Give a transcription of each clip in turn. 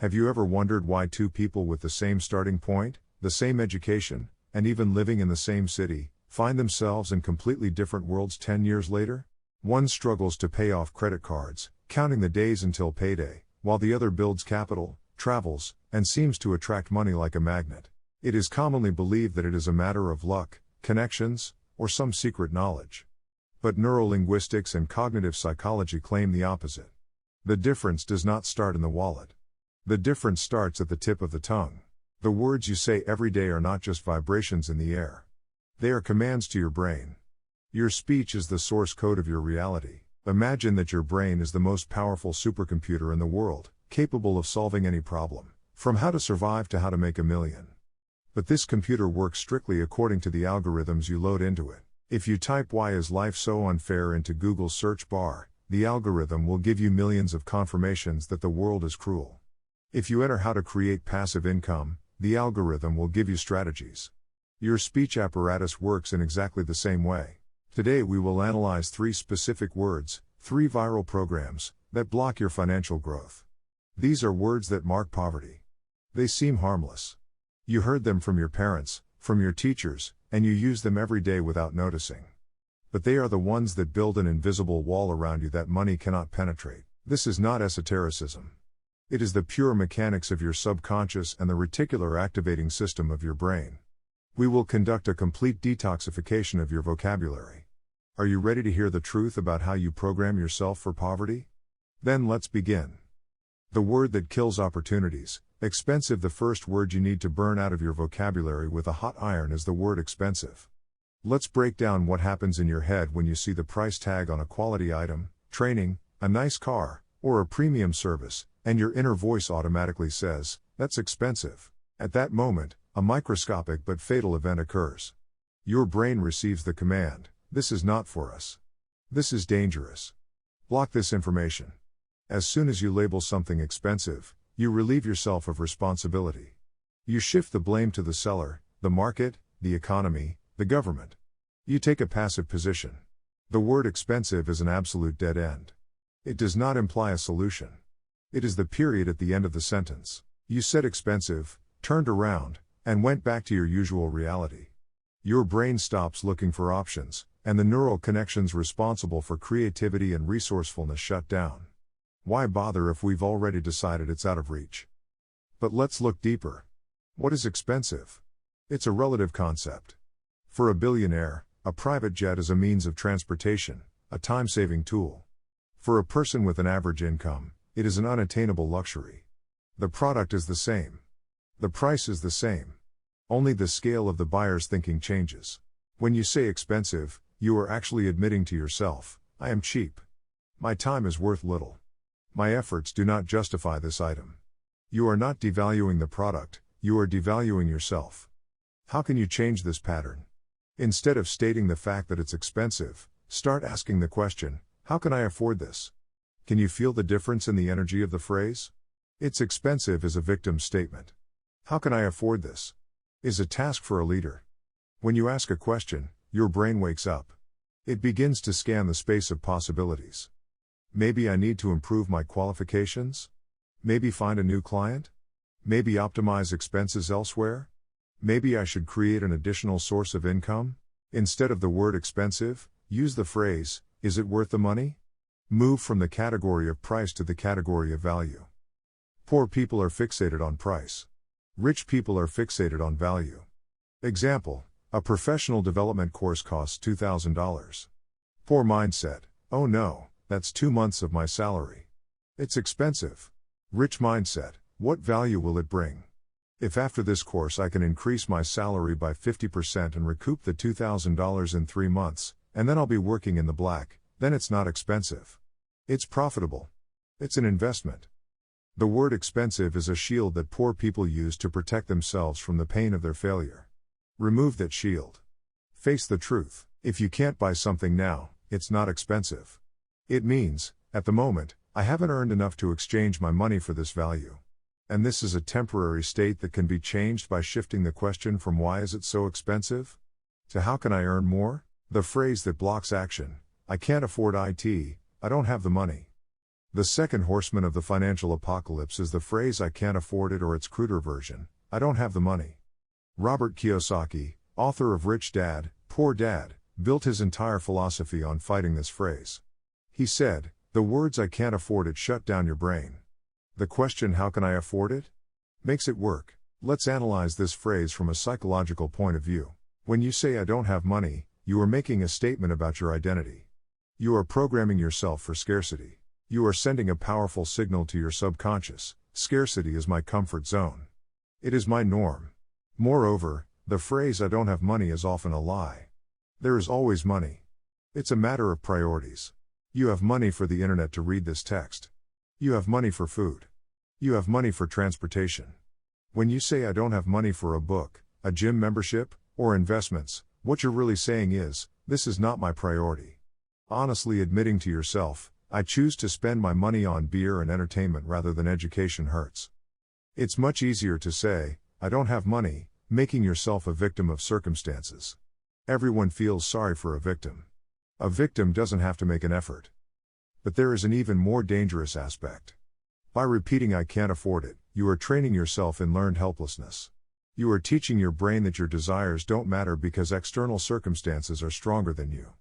Have you ever wondered why two people with the same starting point, the same education, and even living in the same city, find themselves in completely different worlds 10 years later? One struggles to pay off credit cards, counting the days until payday, while the other builds capital, travels, and seems to attract money like a magnet. It is commonly believed that it is a matter of luck, connections, or some secret knowledge. But neurolinguistics and cognitive psychology claim the opposite. The difference does not start in the wallet. The difference starts at the tip of the tongue. The words you say every day are not just vibrations in the air. They are commands to your brain. Your speech is the source code of your reality. Imagine that your brain is the most powerful supercomputer in the world, capable of solving any problem, from how to survive to how to make $1 million. But this computer works strictly according to the algorithms you load into it. If you type "why is life so unfair" into Google's search bar, the algorithm will give you millions of confirmations that the world is cruel. If you enter "how to create passive income," the algorithm will give you strategies. Your speech apparatus works in exactly the same way. Today we will analyze 3 specific words, 3 viral programs, that block your financial growth. These are words that mark poverty. They seem harmless. You heard them from your parents, from your teachers, and you use them every day without noticing. But they are the ones that build an invisible wall around you that money cannot penetrate. This is not esotericism. It is the pure mechanics of your subconscious and the reticular activating system of your brain. We will conduct a complete detoxification of your vocabulary. Are you ready to hear the truth about how you program yourself for poverty? Then let's begin. The word that kills opportunities, expensive. The first word you need to burn out of your vocabulary with a hot iron is the word expensive. Let's break down what happens in your head when you see the price tag on a quality item, training, a nice car, or a premium service, and your inner voice automatically says, "That's expensive." At that moment, a microscopic but fatal event occurs. Your brain receives the command, "This is not for us. This is dangerous. Block this information." As soon as you label something expensive, you relieve yourself of responsibility. You shift the blame to the seller, the market, the economy, the government. You take a passive position. The word expensive is an absolute dead end. It does not imply a solution. It is the period at the end of the sentence. You said expensive, turned around, and went back to your usual reality. Your brain stops looking for options, and the neural connections responsible for creativity and resourcefulness shut down. Why bother if we've already decided it's out of reach? But let's look deeper. What is expensive? It's a relative concept. For a billionaire, a private jet is a means of transportation, a time-saving tool. For a person with an average income, it is an unattainable luxury. The product is the same. The price is the same. Only the scale of the buyer's thinking changes. When you say expensive, you are actually admitting to yourself, "I am cheap. My time is worth little. My efforts do not justify this item." You are not devaluing the product, you are devaluing yourself. How can you change this pattern? Instead of stating the fact that it's expensive, start asking the question, "How can I afford this?" Can you feel the difference in the energy of the phrase? "It's expensive" is a victim statement. "How can I afford this?" is a task for a leader. When you ask a question, your brain wakes up. It begins to scan the space of possibilities. Maybe I need to improve my qualifications? Maybe find a new client? Maybe optimize expenses elsewhere? Maybe I should create an additional source of income? Instead of the word expensive, use the phrase, "Is it worth the money?" Move from the category of price to the category of value. Poor people are fixated on price. Rich people are fixated on value. Example, a professional development course costs $2,000. Poor mindset, "Oh no, that's 2 months of my salary. It's expensive." Rich mindset, "What value will it bring? If after this course I can increase my salary by 50% and recoup the $2,000 in 3 months, and then I'll be working in the black, then it's not expensive. It's profitable. It's an investment." The word expensive is a shield that poor people use to protect themselves from the pain of their failure. Remove that shield. Face the truth. If you can't buy something now, it's not expensive. It means, at the moment, I haven't earned enough to exchange my money for this value. And this is a temporary state that can be changed by shifting the question from "Why is it so expensive?" to "How can I earn more?" The phrase that blocks action, "I can't afford it, I don't have the money." The second horseman of the financial apocalypse is the phrase "I can't afford it," or its cruder version, "I don't have the money." Robert Kiyosaki, author of Rich Dad, Poor Dad, built his entire philosophy on fighting this phrase. He said, "The words 'I can't afford it' shut down your brain. The question 'how can I afford it?' makes it work." Let's analyze this phrase from a psychological point of view. When you say "I don't have money," you are making a statement about your identity. You are programming yourself for scarcity. You are sending a powerful signal to your subconscious: scarcity is my comfort zone. It is my norm. Moreover, the phrase "I don't have money" is often a lie. There is always money. It's a matter of priorities. You have money for the internet to read this text. You have money for food. You have money for transportation. When you say "I don't have money for a book, a gym membership, or investments," what you're really saying is, "This is not my priority." Honestly admitting to yourself, "I choose to spend my money on beer and entertainment rather than education," hurts. It's much easier to say, "I don't have money," making yourself a victim of circumstances. Everyone feels sorry for a victim. A victim doesn't have to make an effort. But there is an even more dangerous aspect. By repeating "I can't afford it," you are training yourself in learned helplessness. You are teaching your brain that your desires don't matter because external circumstances are stronger than you.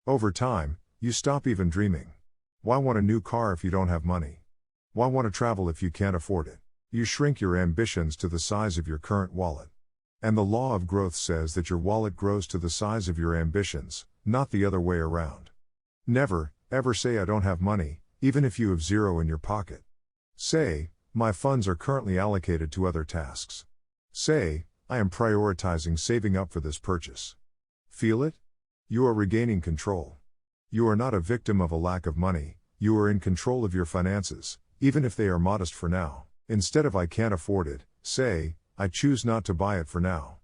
Over time, you stop even dreaming. Why want a new car if you don't have money? Why want to travel if you can't afford it? You shrink your ambitions to the size of your current wallet. And the law of growth says that your wallet grows to the size of your ambitions, not the other way around. Never, ever say "I don't have money," even if you have zero in your pocket. Say, "My funds are currently allocated to other tasks." Say, "I am prioritizing saving up for this purchase." Feel it? You are regaining control. You are not a victim of a lack of money, you are in control of your finances, even if they are modest for now. Instead of "I can't afford it," say, "I choose not to buy it for now."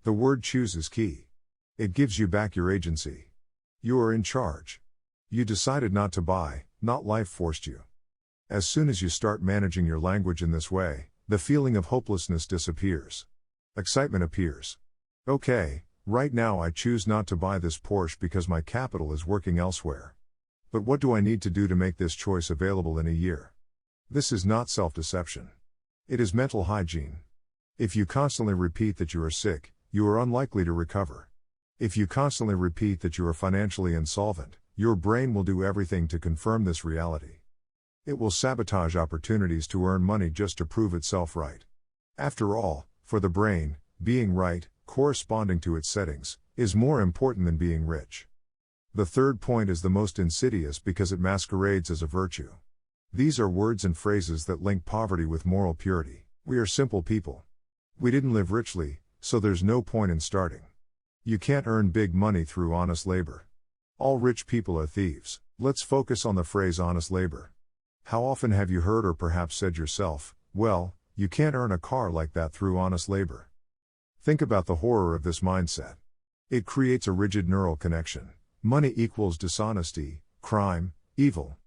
The word "choose" is key. It gives you back your agency. You are in charge. You decided not to buy, not life forced you. As soon as you start managing your language in this way, the feeling of hopelessness disappears. Excitement appears. Okay, right now I choose not to buy this Porsche because my capital is working elsewhere. But what do I need to do to make this choice available in a year? This is not self-deception. It is mental hygiene. If you constantly repeat that you are sick, you are unlikely to recover. If you constantly repeat that you are financially insolvent, your brain will do everything to confirm this reality. It will sabotage opportunities to earn money just to prove itself right. After all, for the brain, being right, corresponding to its settings, is more important than being rich. The third point is the most insidious because it masquerades as a virtue. These are words and phrases that link poverty with moral purity. We are simple people. We didn't live richly, so there's no point in starting. You can't earn big money through honest labor. All rich people are thieves. Let's focus on the phrase honest labor. How often have you heard or perhaps said yourself, "Well, you can't earn a car like that through honest labor"? Think about the horror of this mindset. It creates a rigid neural connection. Money equals dishonesty, crime, evil.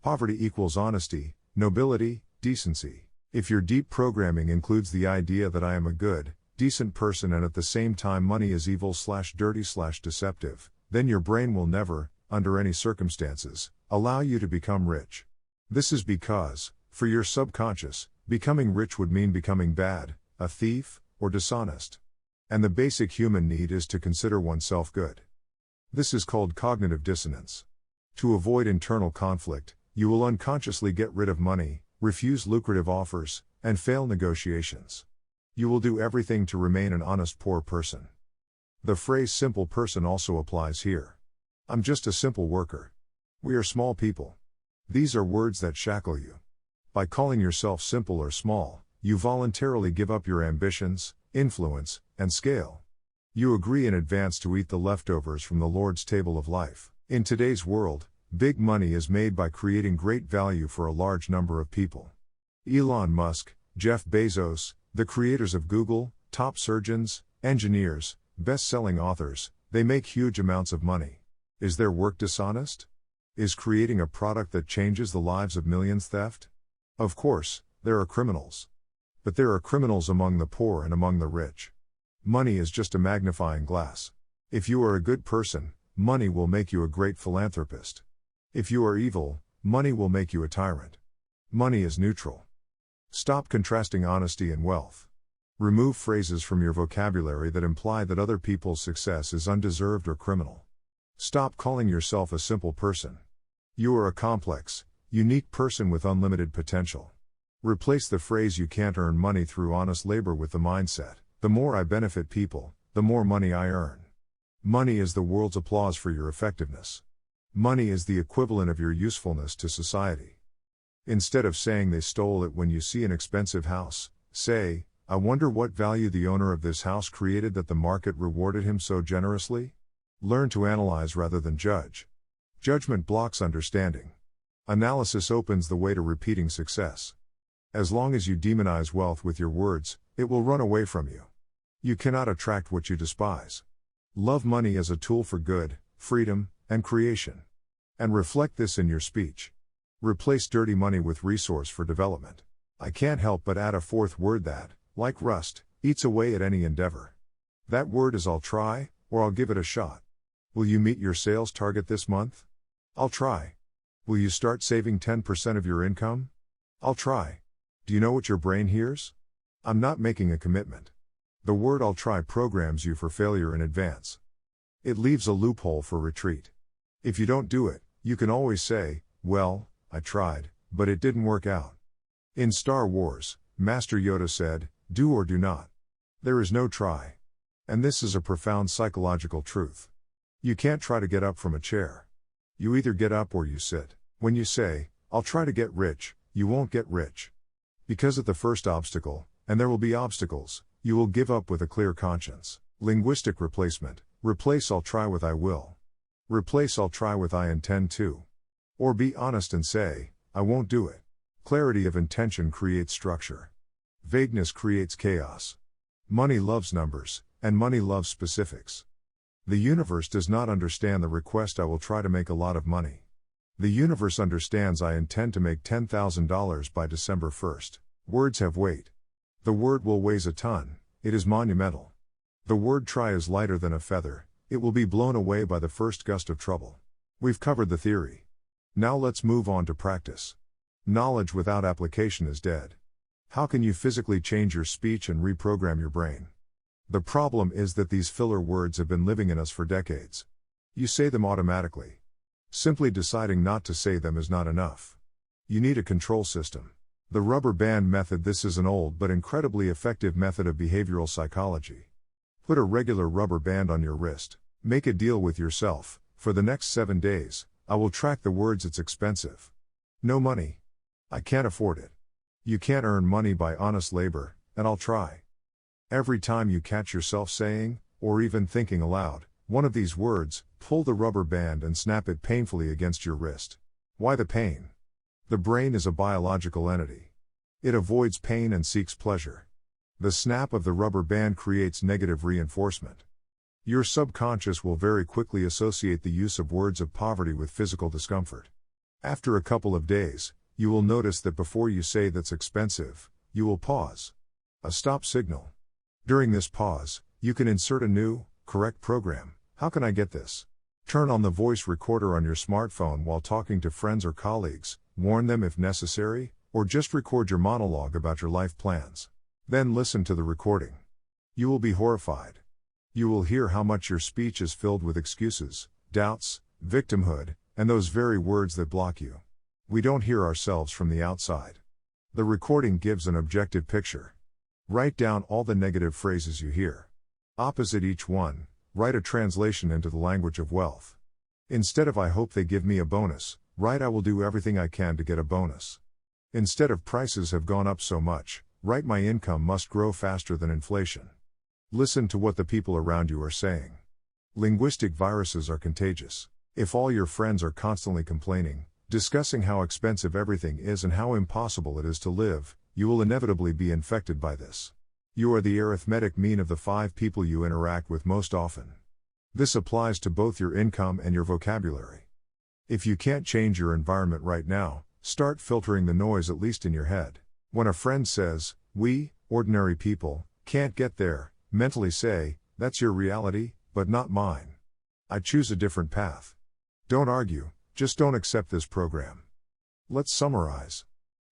Poverty equals honesty, nobility, decency. If your deep programming includes the idea that I am a good, decent person and at the same time money is evil/dirty/deceptive, then your brain will never, under any circumstances, allow you to become rich. This is because, for your subconscious, becoming rich would mean becoming bad, a thief, or dishonest. And the basic human need is to consider oneself good. This is called cognitive dissonance. To avoid internal conflict, you will unconsciously get rid of money, refuse lucrative offers, and fail negotiations. You will do everything to remain an honest poor person. The phrase "simple person" also applies here. I'm just a simple worker. We are small people. These are words that shackle you. By calling yourself simple or small, you voluntarily give up your ambitions, influence, and scale. You agree in advance to eat the leftovers from the Lord's table of life. In today's world, big money is made by creating great value for a large number of people. Elon Musk, Jeff Bezos, the creators of Google, top surgeons, engineers, best-selling authors, they make huge amounts of money. Is their work dishonest? Is creating a product that changes the lives of millions theft? Of course, there are criminals. But there are criminals among the poor and among the rich. Money is just a magnifying glass. If you are a good person, money will make you a great philanthropist. If you are evil, money will make you a tyrant. Money is neutral. Stop contrasting honesty and wealth. Remove phrases from your vocabulary that imply that other people's success is undeserved or criminal. Stop calling yourself a simple person. You are a complex, unique person with unlimited potential. Replace the phrase "you can't earn money through honest labor" with the mindset, "the more I benefit people, the more money I earn." Money is the world's applause for your effectiveness. Money is the equivalent of your usefulness to society. Instead of saying they stole it when you see an expensive house, say, "I wonder what value the owner of this house created that the market rewarded him so generously?" Learn to analyze rather than judge. Judgment blocks understanding. Analysis opens the way to repeating success. As long as you demonize wealth with your words, it will run away from you. You cannot attract what you despise. Love money as a tool for good, freedom, and creation. And reflect this in your speech. Replace dirty money with resource for development. I can't help but add a fourth word that, like rust, eats away at any endeavor. That word is "I'll try," or "I'll give it a shot." Will you meet your sales target this month? I'll try. Will you start saving 10% of your income? I'll try. Do you know what your brain hears? I'm not making a commitment. The word "I'll try" programs you for failure in advance. It leaves a loophole for retreat. If you don't do it, you can always say, "Well, I tried, but it didn't work out." In Star Wars, Master Yoda said, "Do or do not. There is no try." And this is a profound psychological truth. You can't try to get up from a chair. You either get up or you sit. When you say, "I'll try to get rich," you won't get rich. Because at the first obstacle, and there will be obstacles, you will give up with a clear conscience. Linguistic replacement. Replace "I'll try" with "I will." Replace "I'll try" with "I intend to." Or be honest and say, "I won't do it." Clarity of intention creates structure. Vagueness creates chaos. Money loves numbers, and money loves specifics. The universe does not understand the request "I will try to make a lot of money." The universe understands "I intend to make $10,000 by December 1st. Words have weight. The word "will" weighs a ton, it is monumental. The word "try" is lighter than a feather, it will be blown away by the first gust of trouble. We've covered the theory. Now let's move on to practice. Knowledge without application is dead. How can you physically change your speech and reprogram your brain? The problem is that these filler words have been living in us for decades. You say them automatically. Simply deciding not to say them is not enough. You need a control system. The rubber band method. This is an old but incredibly effective method of behavioral psychology. Put a regular rubber band on your wrist. Make a deal with yourself. For the next 7 days, I will track the words "it's expensive." No money. I can't afford it. You can't earn money by honest labor, and I'll try. Every time you catch yourself saying, or even thinking aloud, one of these words, pull the rubber band and snap it painfully against your wrist. Why the pain? The brain is a biological entity. It avoids pain and seeks pleasure. The snap of the rubber band creates negative reinforcement. Your subconscious will very quickly associate the use of words of poverty with physical discomfort. After a couple of days, you will notice that before you say "that's expensive," you will pause. A stop signal. During this pause, you can insert a new, correct program. How can I get this? Turn on the voice recorder on your smartphone while talking to friends or colleagues, warn them if necessary, or just record your monologue about your life plans. Then listen to the recording. You will be horrified. You will hear how much your speech is filled with excuses, doubts, victimhood, and those very words that block you. We don't hear ourselves from the outside. The recording gives an objective picture. Write down all the negative phrases you hear. Opposite each one, write a translation into the language of wealth. Instead of "I hope they give me a bonus," write "I will do everything I can to get a bonus." Instead of "prices have gone up so much," write "my income must grow faster than inflation." Listen to what the people around you are saying. Linguistic viruses are contagious. If all your friends are constantly complaining, discussing how expensive everything is and how impossible it is to live, you will inevitably be infected by this. You are the arithmetic mean of the 5 people you interact with most often. This applies to both your income and your vocabulary. If you can't change your environment right now, start filtering the noise at least in your head. When a friend says, "We, ordinary people, can't get there," mentally say, "That's your reality, but not mine. I choose a different path." Don't argue, just don't accept this program. Let's summarize.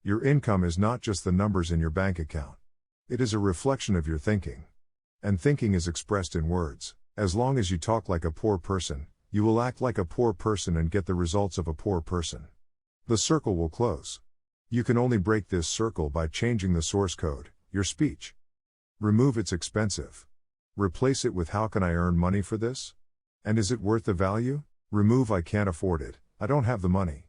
Your income is not just the numbers in your bank account. It is a reflection of your thinking. And thinking is expressed in words. As long as you talk like a poor person, you will act like a poor person and get the results of a poor person. The circle will close. You can only break this circle by changing the source code, your speech. Remove "it's expensive." Replace it with "how can I earn money for this? And is it worth the value?" Remove "I can't afford it, I don't have the money."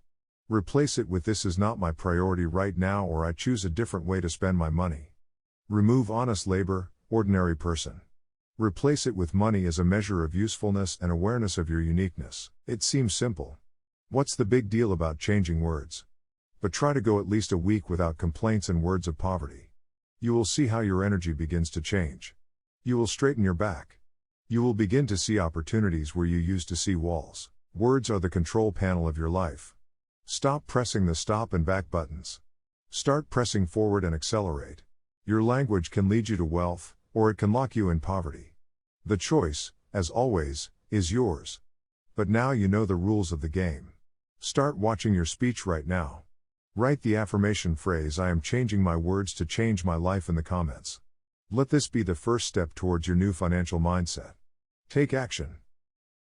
Replace it with "this is not my priority right now," or "I choose a different way to spend my money." Remove "honest labor, ordinary person." Replace it with "money as a measure of usefulness and awareness of your uniqueness." It seems simple. What's the big deal about changing words? But try to go at least a week without complaints and words of poverty. You will see how your energy begins to change. You will straighten your back. You will begin to see opportunities where you used to see walls. Words are the control panel of your life. Stop pressing the stop and back buttons. Start pressing forward and accelerate. Your language can lead you to wealth, or it can lock you in poverty. The choice, as always, is yours. But now you know the rules of the game. Start watching your speech right now. Write the affirmation phrase "I am changing my words to change my life" in the comments. Let this be the first step towards your new financial mindset. Take action.